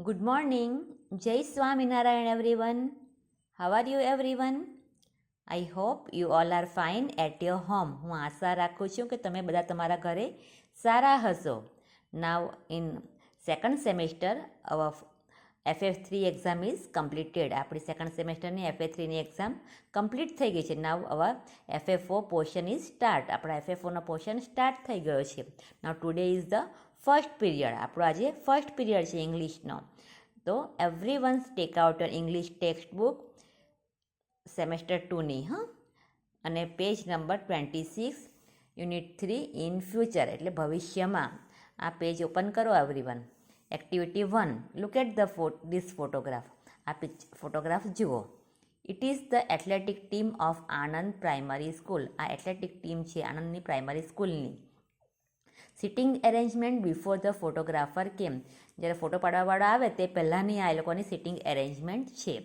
Good morning. Jai Swaminarayan everyone. How are you everyone? I hope you all are fine at your home. હું આશા રાખું છું કે તમે બધા તમારા ઘરે સારા હશો. Now in second semester our FF3 exam is completed. આપણી સેકન્ડ સેમેસ્ટરની FF3ની એક્ઝામ કમ્પ્લીટ થઈ ગઈ છે. Now our FF4 portion is start. આપણા FF4નો પોર્શન સ્ટાર્ટ થઈ ગયો છે. Now today is the first period. આપણો આજે ફર્સ્ટ પીરિયડ છે ઇંગ્લિશનો. તો every ones take out your English text book semester 2ની અને page number 26 unit 3 in future એટલે ભવિષ્યમાં. આ પેજ ઓપન કરો everyone. Activity 1 look at this photograph. આ ફોટોગ્રાફ જુઓ. It is the athletic team of Anand primary school. આ athletic team છે આનંદની પ્રાઇમરી સ્કૂલની. Sitting arrangement before the photographer came. જ્યારે ફોટો પાડવાવાળો આવે તે પહેલાંની આ લોકોની સિટિંગ એરેન્જમેન્ટ છે.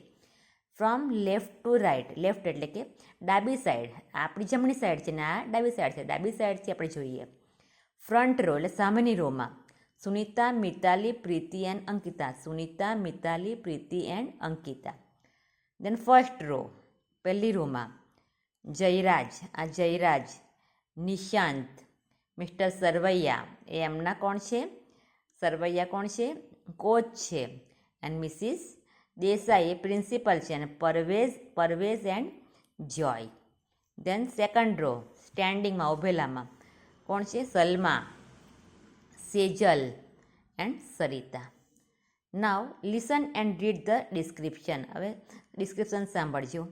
From left to right. Left એટલે કે ડાબી સાઈડ, આપણી જમણી સાઈડ છે ને આ ડાબી સાઈડ છે. ડાબી સાઈડથી આપણે જોઈએ. ફ્રન્ટ રો એટલે સામેની રોમાં Sunita, Mitali, Preeti and Ankita. Sunita, Mitali, Preeti and Ankita. Then first row પહેલી રોમાં જયરાજ. આ જયરાજ, નિશાંત, મિસ્ટર સરવૈયા એ એમના કોણ છે? સરવૈયા કોણ છે? કોચ છે. એન્ડ મિસિસ દેસાઈ એ પ્રિન્સિપલ છે. અને Parvez and Joy. Then second row સ્ટેન્ડિંગમાં ઉભેલામાં કોણ છે? Salma, Sejal and Sarita. Now listen and read the description. હવે ડિસ્ક્રિપ્શન સાંભળજો.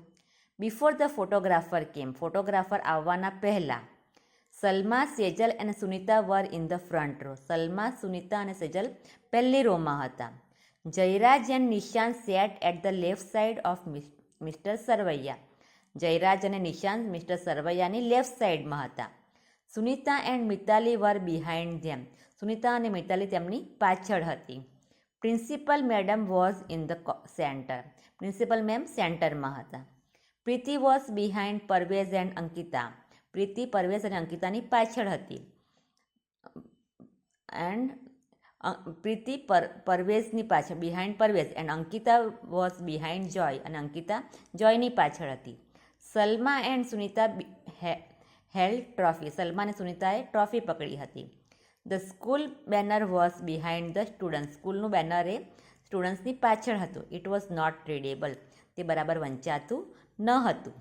Before the photographer came. Photographer આવવાના પહેલાં સલમા, સેજલ અને Sunita were in the front row. Salma, Sunita અને સેજલ પહેલી રોમાં હતા. Jayraj and Nishant sat at the left side of Mr Sarvaiya. Jayraj અને નિશાંત મિસ્ટર સરવૈયાની લેફ્ટ સાઇડમાં હતા. Sunita and Mitali were behind them. Sunita અને મિતાલી તેમની પાછળ હતી. Principal madam was in the centre. Principal ma'am સેન્ટરમાં હતા. Preeti was behind Parvez and Ankita. Preeti, Parvesh અને અંકિતાની પાછળ હતી. એન્ડ પ્રીતિ પરવેશની પાછળ, behind Parvesh. And Ankita was behind Joy. અને અંકિતા જોયની પાછળ હતી. Salma and Sunita held trophy. Salma અને સુનિતાએ ટ્રોફી પકડી હતી. The school banner was behind the student. સ્કૂલનું બેનર એ સ્ટુડન્ટ્સની પાછળ હતું. It was not readable. તે બરાબર વંચાતું ન હતું.